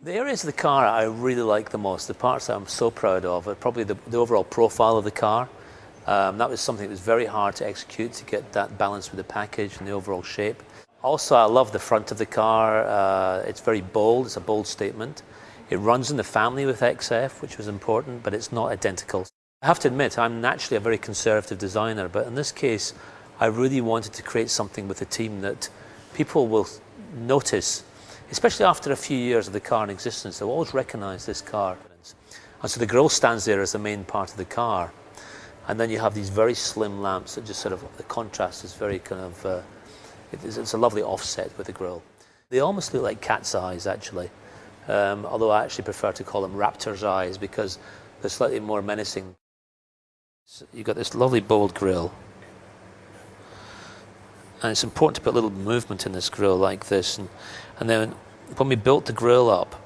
The areas of the car I really like the most, the parts that I'm so proud of, are probably the overall profile of the car. That was something that was very hard to execute, to get that balance with the package and the overall shape. Also, I love the front of the car. It's very bold, it's a bold statement. It runs in the family with XF, which was important, but it's not identical. I have to admit, I'm naturally a very conservative designer, but in this case, I really wanted to create something with a team that people will notice, especially after a few years of the car in existence. They'll always recognize this car. And so the grille stands there as the main part of the car. And then you have these very slim lamps that just sort of, the contrast is very kind of, it's a lovely offset with the grille. They almost look like cat's eyes, actually. Although I actually prefer to call them raptor's eyes because they're slightly more menacing. So you've got this lovely bold grille. And it's important to put a little movement in this grille like this. And then when we built the grille up,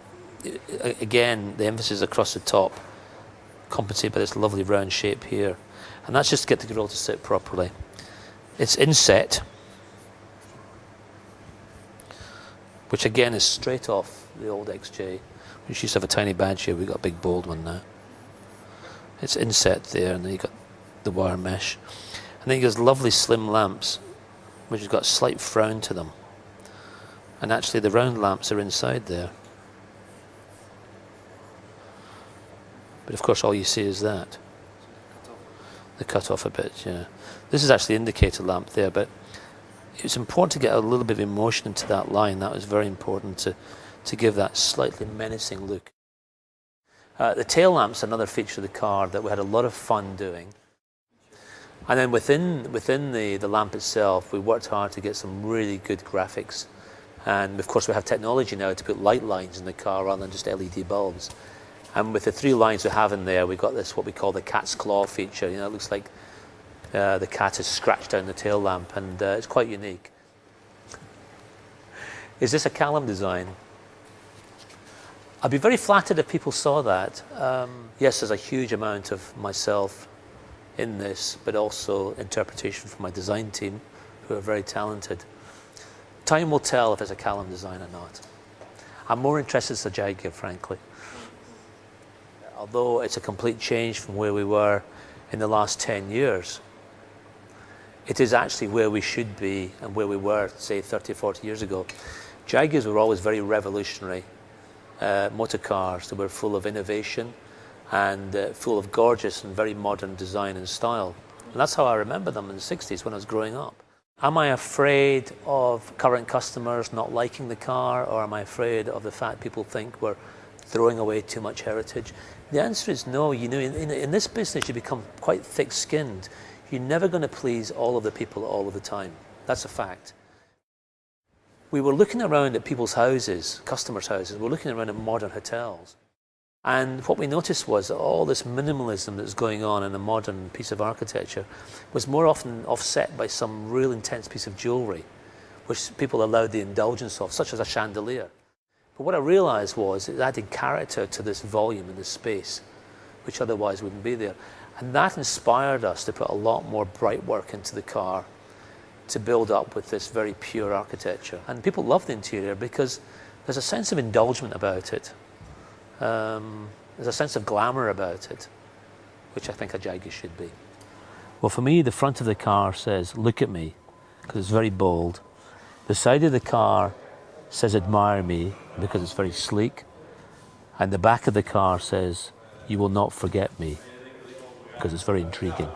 again, the emphasis across the top, compensated by this lovely round shape here. And that's just to get the grille to sit properly. It's inset, which again is straight off the old XJ, which used to have a tiny badge here. We've got a big bold one now. It's inset there, and then you've got the wire mesh. And then you've got lovely slim lamps, which has got a slight frown to them. And actually the round lamps are inside there. But of course all you see is that. They cut off a bit, yeah. This is actually the indicator lamp there, but it's important to get a little bit of emotion into that line. That was very important to give that slightly menacing look. The tail lamp's another feature of the car that we had a lot of fun doing. And then within the lamp itself, we worked hard to get some really good graphics. And of course we have technology now to put light lines in the car rather than just LED bulbs. And with the 3 lines we have in there, we've got this, what we call the cat's claw feature. You know, it looks like the cat has scratched down the tail lamp, and it's quite unique. Is this a Callum design? I'd be very flattered if people saw that. Yes, there's a huge amount of myself in this, but also interpretation from my design team, who are very talented. Time will tell if it's a Callum design or not. I'm more interested in the Jaguar, frankly. Although it's a complete change from where we were in the last 10 years, it is actually where we should be and where we were, say, 30, 40 years ago. Jaguars were always very revolutionary motor cars that were full of innovation and full of gorgeous and very modern design and style. And that's how I remember them in the 60s when I was growing up. Am I afraid of current customers not liking the car, or am I afraid of the fact people think we're throwing away too much heritage? The answer is no. You know, in this business you become quite thick-skinned. You're never going to please all of the people all of the time. That's a fact. We were looking around at people's houses, customers' houses. We're looking around at modern hotels. And what we noticed was that all this minimalism that's going on in a modern piece of architecture was more often offset by some real intense piece of jewellery, which people allowed the indulgence of, such as a chandelier. But what I realised was it added character to this volume and this space, which otherwise wouldn't be there. And that inspired us to put a lot more bright work into the car to build up with this very pure architecture. And people love the interior because there's a sense of indulgence about it. There's a sense of glamour about it, which I think a Jaguar should be. Well, for me, the front of the car says, "Look at me," because it's very bold. The side of the car says, "Admire me," because it's very sleek. And the back of the car says, "You will not forget me," because it's very intriguing.